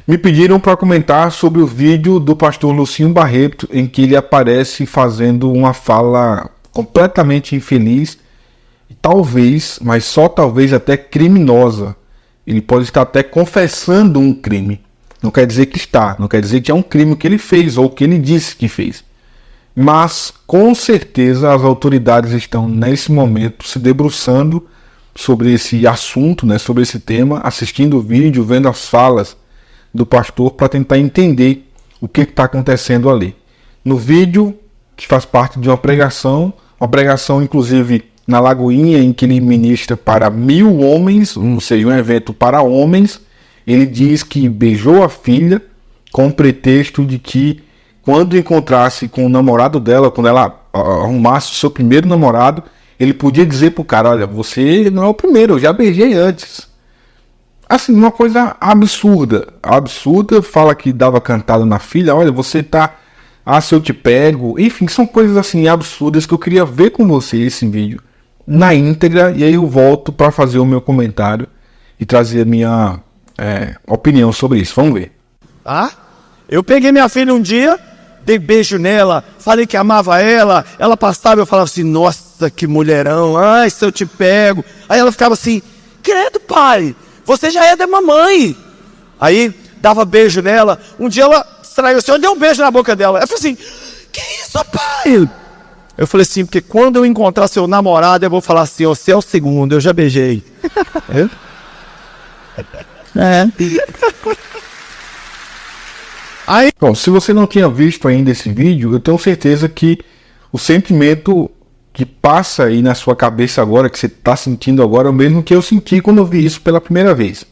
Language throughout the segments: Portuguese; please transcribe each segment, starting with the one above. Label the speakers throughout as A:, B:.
A: Me pediram para comentar sobre o vídeo do pastor Lucinho Barreto, em que ele aparece fazendo uma fala completamente infeliz, talvez, mas só talvez até criminosa. Ele pode estar até confessando um crime. Não quer dizer que está, não quer dizer que é um crime que ele fez ou que ele disse que fez. Mas, com certeza, as autoridades estão, nesse momento, se debruçando sobre esse assunto, né, sobre esse tema, assistindo o vídeo, vendo as falas do pastor para tentar entender o que está acontecendo ali. No vídeo, que faz parte de uma pregação inclusive na Lagoinha, em que ele ministra para 1000 homens, ou seja, um evento para homens, ele diz que beijou a filha com o pretexto de que quando encontrasse com o namorado dela, quando ela arrumasse o seu primeiro namorado, ele podia dizer pro cara, olha, você não é o primeiro, eu já beijei antes. Assim, uma coisa absurda, fala que dava cantada na filha, olha, você tá, se eu te pego, enfim, são coisas assim absurdas que eu queria ver com você esse vídeo na íntegra, e aí eu volto para fazer o meu comentário e trazer a minha opinião sobre isso. Vamos ver.
B: Eu peguei minha filha um dia, dei beijo nela, falei que amava ela, ela passava e eu falava assim, nossa, que mulherão, ai, se eu te pego. Aí ela ficava assim, credo, pai, você já é da mamãe. Aí dava beijo nela, um dia ela extraiu assim, eu dei um beijo na boca dela. Ela falou assim, que isso, pai? Eu falei assim, porque quando eu encontrar seu namorado, eu vou falar assim, você é o segundo, eu já beijei.
A: Aí, bom, se você não tinha visto ainda esse vídeo, eu tenho certeza que o sentimento que passa aí na sua cabeça agora, que você está sentindo agora, é o mesmo que eu senti quando eu vi isso pela primeira vez.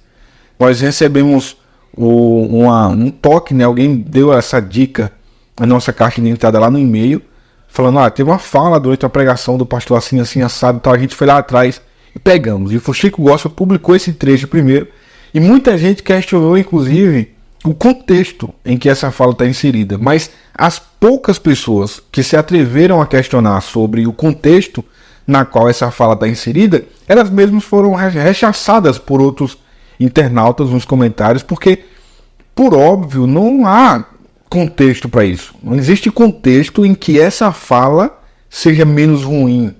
A: Nós recebemos um toque, né? Alguém deu essa dica na nossa caixa de entrada lá no e-mail, falando, teve uma fala durante a pregação do pastor assim, assado, tal. A gente foi lá atrás e pegamos. E o Chico Gospel publicou esse trecho primeiro, e muita gente questionou, inclusive, o contexto em que essa fala está inserida, mas as poucas pessoas que se atreveram a questionar sobre o contexto na qual essa fala está inserida, elas mesmas foram rechaçadas por outros internautas nos comentários, porque, por óbvio, não há contexto para isso. Não existe contexto em que essa fala seja menos ruim,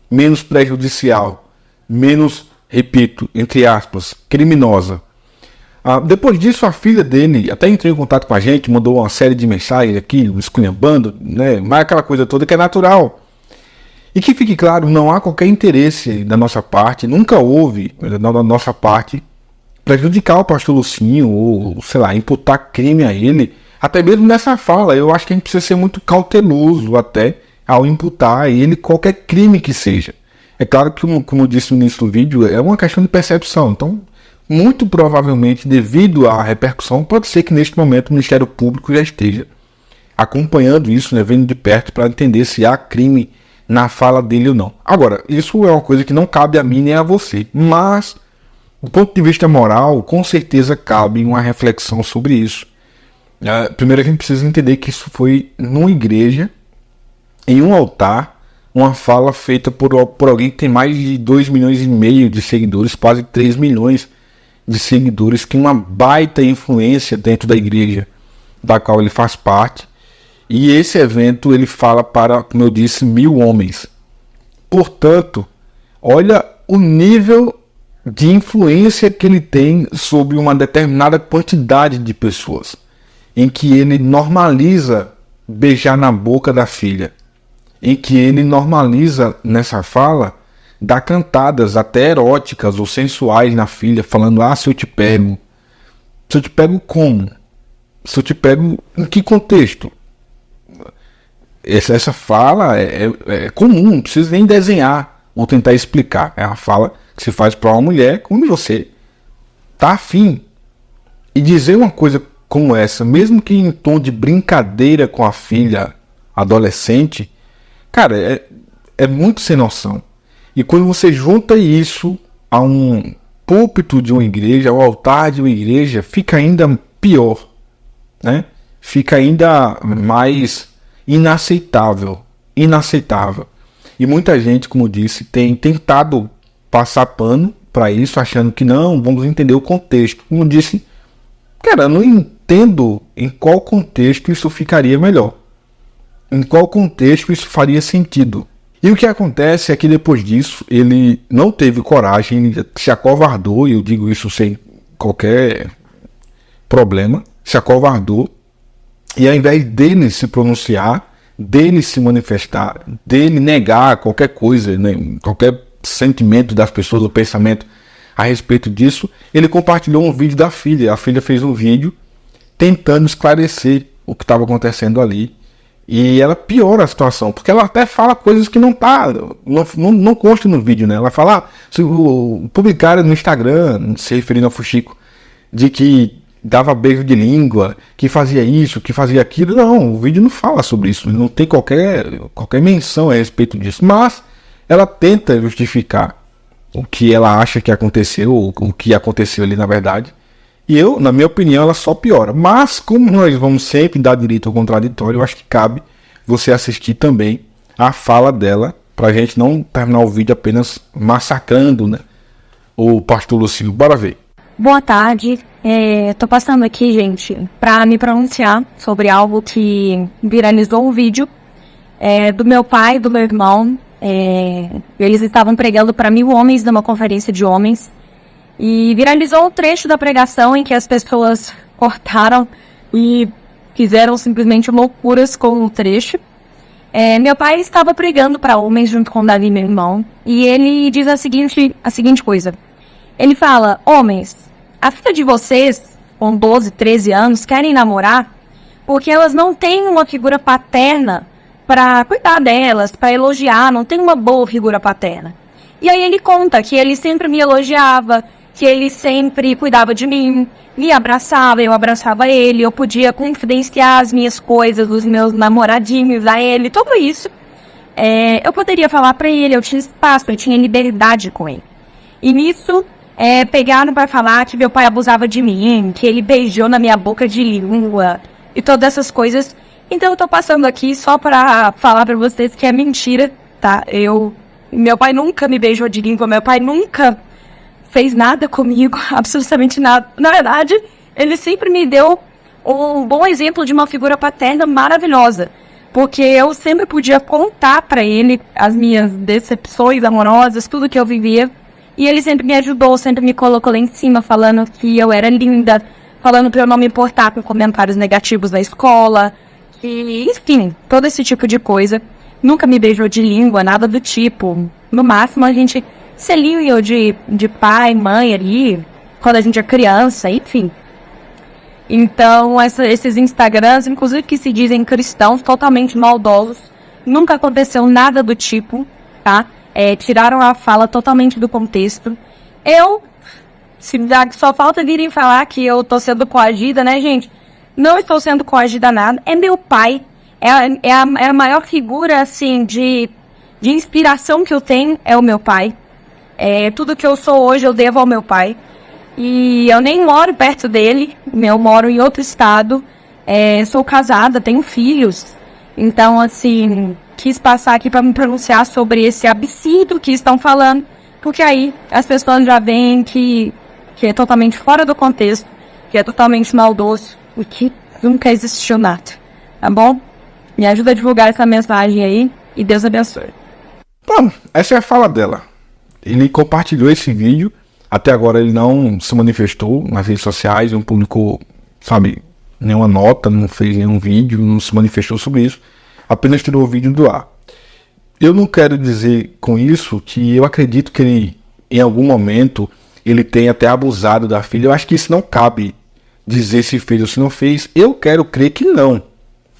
A: menos prejudicial, menos, repito, entre aspas, criminosa. Depois disso, a filha dele até entrou em contato com a gente, mandou uma série de mensagens aqui, esculhambando, né? Mas aquela coisa toda que é natural. E que fique claro, não há qualquer interesse da nossa parte, nunca houve da nossa parte prejudicar o pastor Lucinho, ou, sei lá, imputar crime a ele, até mesmo nessa fala. Eu acho que a gente precisa ser muito cauteloso até ao imputar a ele qualquer crime que seja. É claro que, como eu disse no início do vídeo, é uma questão de percepção, então muito provavelmente, devido à repercussão, pode ser que neste momento o Ministério Público já esteja acompanhando isso, né, vendo de perto para entender se há crime na fala dele ou não. Agora, isso é uma coisa que não cabe a mim nem a você, mas do ponto de vista moral, com certeza cabe uma reflexão sobre isso. Primeiro a gente precisa entender que isso foi numa igreja, em um altar, uma fala feita por alguém que tem mais de 2,5 milhões de seguidores, quase 3 milhões de seguidores, que tem uma baita influência dentro da igreja da qual ele faz parte. E esse evento ele fala para, como eu disse, 1000 homens. Portanto, olha o nível de influência que ele tem sobre uma determinada quantidade de pessoas, em que ele normaliza beijar na boca da filha, em que ele normaliza nessa fala dar cantadas até eróticas ou sensuais na filha, falando, se eu te pego. Se eu te pego como? Se eu te pego em que contexto? Essa fala é comum, não precisa nem desenhar ou tentar explicar. É uma fala que se faz para uma mulher quando você tá afim. E dizer uma coisa como essa, mesmo que em tom de brincadeira com a filha adolescente, cara, é muito sem noção. E quando você junta isso a um púlpito de uma igreja, ao altar de uma igreja, fica ainda pior, né? Fica ainda mais inaceitável. E muita gente, como disse, tem tentado passar pano para isso, achando que não, vamos entender o contexto. Como disse, Cara, eu não entendo em qual contexto isso ficaria melhor. Em qual contexto isso faria sentido. E o que acontece é que depois disso, ele não teve coragem, ele se acovardou, e eu digo isso sem qualquer problema, se acovardou, e ao invés dele se pronunciar, dele se manifestar, dele negar qualquer coisa, né, qualquer sentimento das pessoas, ou pensamento a respeito disso, ele compartilhou um vídeo da filha. A filha fez um vídeo tentando esclarecer o que estava acontecendo ali. E ela piora a situação, porque ela até fala coisas que não consta no vídeo, né? Ela fala, se publicaram no Instagram, se referindo ao Fuxico, de que dava beijo de língua, que fazia isso, que fazia aquilo. Não, o vídeo não fala sobre isso, não tem qualquer menção a respeito disso. Mas ela tenta justificar o que ela acha que aconteceu, ou o que aconteceu ali na verdade. E na minha opinião, ela só piora. Mas, como nós vamos sempre dar direito ao contraditório, eu acho que cabe você assistir também a fala dela, pra gente não terminar o vídeo apenas massacrando, né, o pastor Lucio. Bora ver.
C: Boa tarde. Tô passando aqui, gente, pra me pronunciar sobre algo que viralizou um vídeo do meu pai e do meu irmão. Eles estavam pregando para 1.000 homens numa conferência de homens. E viralizou um trecho da pregação em que as pessoas cortaram e fizeram simplesmente loucuras com o trecho. Meu pai estava pregando para homens junto com Davi, meu irmão, e ele diz a seguinte coisa. Ele fala: homens, a filha de vocês, com 12, 13 anos, querem namorar porque elas não têm uma figura paterna para cuidar delas, para elogiar, não tem uma boa figura paterna. E aí ele conta que ele sempre me elogiava, que ele sempre cuidava de mim, me abraçava, eu abraçava ele, eu podia confidenciar as minhas coisas, os meus namoradinhos a ele, tudo isso. Eu poderia falar pra ele, eu tinha espaço, eu tinha liberdade com ele. E nisso, pegaram pra falar que meu pai abusava de mim, que ele beijou na minha boca de língua, e todas essas coisas. Então eu tô passando aqui só pra falar pra vocês que é mentira, tá? Meu pai nunca me beijou de língua, meu pai nunca fez nada comigo, absolutamente nada. Na verdade, ele sempre me deu um bom exemplo de uma figura paterna maravilhosa, porque eu sempre podia contar pra ele as minhas decepções amorosas, tudo que eu vivia, e ele sempre me ajudou, sempre me colocou lá em cima, falando que eu era linda, falando pra eu não me importar com comentários negativos na escola, e, enfim, todo esse tipo de coisa. Nunca me beijou de língua, nada do tipo. No máximo, a gente selinho de pai, mãe ali, quando a gente é criança, enfim. Então, esses Instagrams, inclusive que se dizem cristãos, totalmente maldosos, nunca aconteceu nada do tipo, tá? Tiraram a fala totalmente do contexto. Só falta virem falar que eu tô sendo coagida, né, gente? Não estou sendo coagida nada, é meu pai. É a maior figura, assim, de inspiração que eu tenho, é o meu pai. Tudo que eu sou hoje eu devo ao meu pai. E eu nem moro perto dele, eu moro em outro estado. Sou casada, tenho filhos. Então, assim, quis passar aqui para me pronunciar sobre esse absurdo que estão falando. Porque aí as pessoas já veem que é totalmente fora do contexto, que é totalmente maldoso, o que nunca existiu nada. Tá bom? Me ajuda a divulgar essa mensagem aí e Deus abençoe.
A: Bom, essa é a fala dela. Ele compartilhou esse vídeo. Até agora ele não se manifestou nas redes sociais, não publicou, nenhuma nota, não fez nenhum vídeo, não se manifestou sobre isso. Apenas tirou o vídeo do ar. Eu não quero dizer com isso que eu acredito que ele, em algum momento, ele tenha até abusado da filha. Eu acho que isso não cabe dizer se fez ou se não fez. Eu quero crer que não.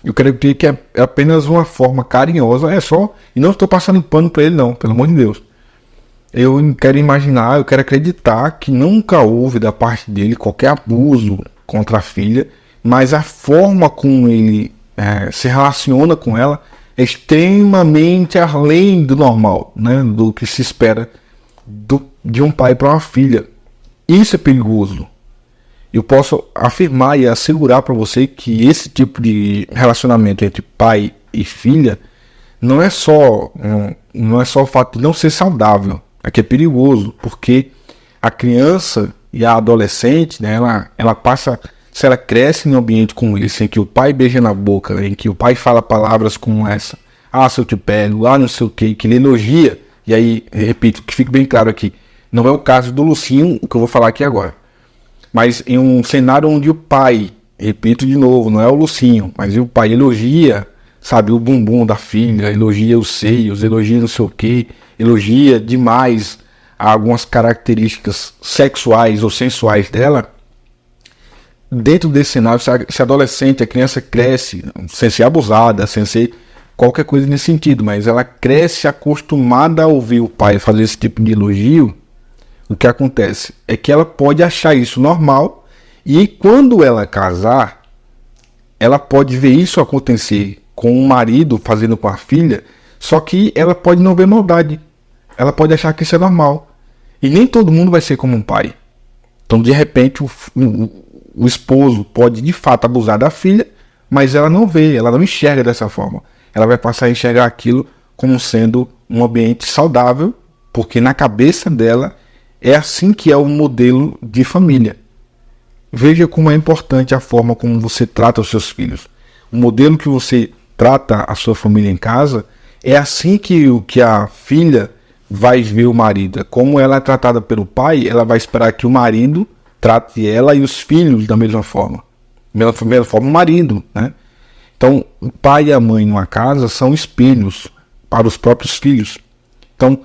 A: Eu quero crer que é apenas uma forma carinhosa, e não estou passando pano para ele não, pelo amor de Deus. Eu quero imaginar, eu quero acreditar que nunca houve da parte dele qualquer abuso contra a filha, mas a forma como ele se relaciona com ela é extremamente além do normal, né, do que se espera de um pai para uma filha. Isso é perigoso. Eu posso afirmar e assegurar para você que esse tipo de relacionamento entre pai e filha não é só o fato de não ser saudável, é que é perigoso, porque a criança e a adolescente, né, ela passa se ela cresce em um ambiente como esse, em que o pai beija na boca, né, em que o pai fala palavras como essa, ah, se eu te pego, ah, não sei o que ele elogia, e aí, repito, que fique bem claro aqui, não é o caso do Lucinho, o que eu vou falar aqui agora, mas em um cenário onde o pai, repito de novo, não é o Lucinho, mas o pai elogia, sabe, o bumbum da filha, elogia os seios, elogia não sei o que, elogia demais algumas características sexuais ou sensuais dela. Dentro desse cenário, se a adolescente, a criança cresce sem ser abusada, sem ser qualquer coisa nesse sentido, mas ela cresce acostumada a ouvir o pai fazer esse tipo de elogio, o que acontece é que ela pode achar isso normal, e quando ela casar, ela pode ver isso acontecer com o marido fazendo com a filha, só que ela pode não ver maldade, ela pode achar que isso é normal, e nem todo mundo vai ser como um pai. Então, de repente, o esposo pode de fato abusar da filha, mas ela não vê, ela não enxerga dessa forma. Ela vai passar a enxergar aquilo como sendo um ambiente saudável, porque na cabeça dela é assim que é o modelo de família. Veja como é importante a forma como você trata os seus filhos. O modelo que você trata a sua família em casa é assim que a filha vai ver o marido. Como ela é tratada pelo pai, ela vai esperar que o marido trate ela e os filhos da mesma forma. Da mesma forma o marido, né? Então, o pai e a mãe numa casa são espelhos para os próprios filhos. Então,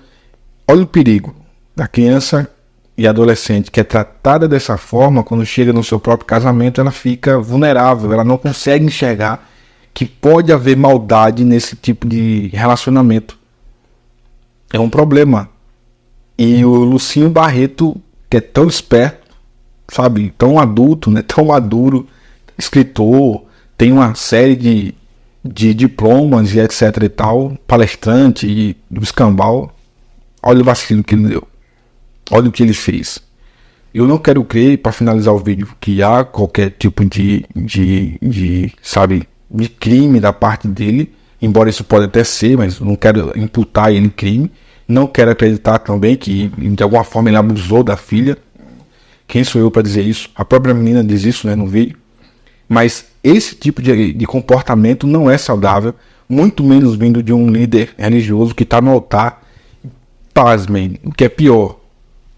A: olha o perigo da criança e adolescente que é tratada dessa forma. Quando chega no seu próprio casamento, ela fica vulnerável, ela não consegue enxergar que pode haver maldade nesse tipo de relacionamento. É um problema. E o Lucinho Barreto, que é tão esperto, sabe, tão adulto, né, tão maduro, escritor, tem uma série de diplomas e etc e tal, palestrante e do escambau, olha o vacilo que ele deu, olha o que ele fez. Eu não quero crer, para finalizar o vídeo, que há qualquer tipo sabe, de crime da parte dele, embora isso pode até ser, mas eu não quero imputar ele crime. Não quero acreditar também que de alguma forma ele abusou da filha. Quem sou eu para dizer isso? A própria menina diz isso, né, no vídeo. Mas esse tipo de comportamento não é saudável, muito menos vindo de um líder religioso que está no altar. Pasmem, o que é pior,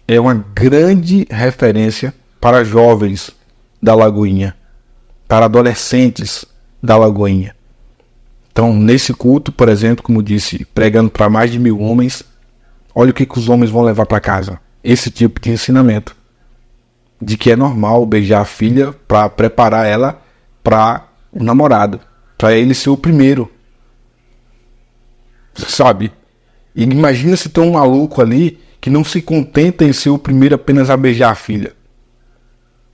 A: é uma grande referência para jovens da Lagoinha, para adolescentes da Lagoinha. Então, nesse culto, por exemplo, como disse, pregando para mais de 1000 homens, olha o que os homens vão levar para casa. Esse tipo de ensinamento. De que é normal beijar a filha para preparar ela para o namorado. Para ele ser o primeiro. Sabe? E imagina se tem um maluco ali que não se contenta em ser o primeiro apenas a beijar a filha.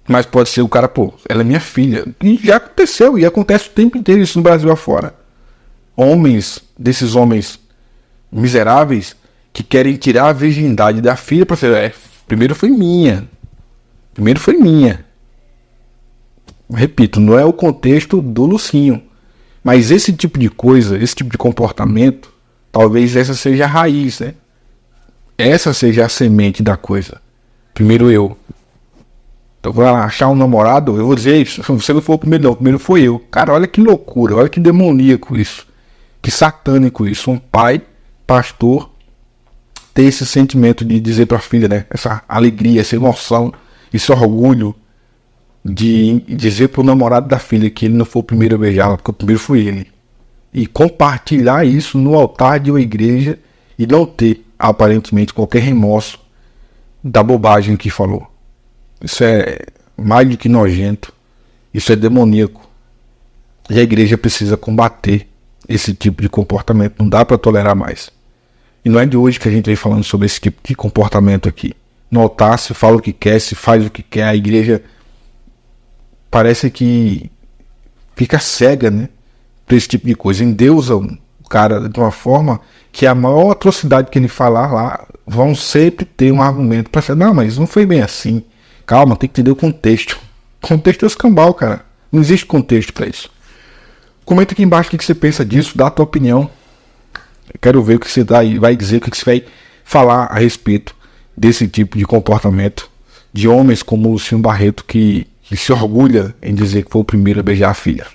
A: Mas pode ser o cara, pô, ela é minha filha. E já aconteceu, e acontece o tempo inteiro isso no Brasil afora. Desses homens miseráveis que querem tirar a virgindade da filha para ser, primeiro foi minha. Repito, não é o contexto do Lucinho. Mas esse tipo de coisa, esse tipo de comportamento, talvez essa seja a raiz, né? Essa seja a semente da coisa. Primeiro eu. Então vou achar um namorado, eu vou dizer isso. Você não foi o primeiro não, o primeiro foi eu. Cara, olha que loucura, olha que demoníaco isso. Que satânico isso. Um pai, pastor, ter esse sentimento de dizer para a filha, né? Essa alegria, essa emoção, esse orgulho de dizer para o namorado da filha que ele não foi o primeiro a beijá-la, porque o primeiro foi ele. E compartilhar isso no altar de uma igreja e não ter, aparentemente, qualquer remorso da bobagem que falou. Isso é mais do que nojento. Isso é demoníaco. E a igreja precisa combater esse tipo de comportamento. Não dá para tolerar mais. E não é de hoje que a gente vem falando sobre esse tipo de comportamento aqui. No altar se fala o que quer, se faz o que quer. A igreja parece que fica cega, né, para esse tipo de coisa. Endeusa o cara de uma forma que a maior atrocidade que ele falar lá vão sempre ter um argumento para ser, não, mas não foi bem assim. Calma, tem que entender o contexto. O contexto é escambau, cara. Não existe contexto para isso. Comenta aqui embaixo o que você pensa disso, dá a tua opinião. Eu quero ver o que você vai dizer, o que você vai falar a respeito desse tipo de comportamento de homens como o Lucinho Barreto que que se orgulha em dizer que foi o primeiro a beijar a filha.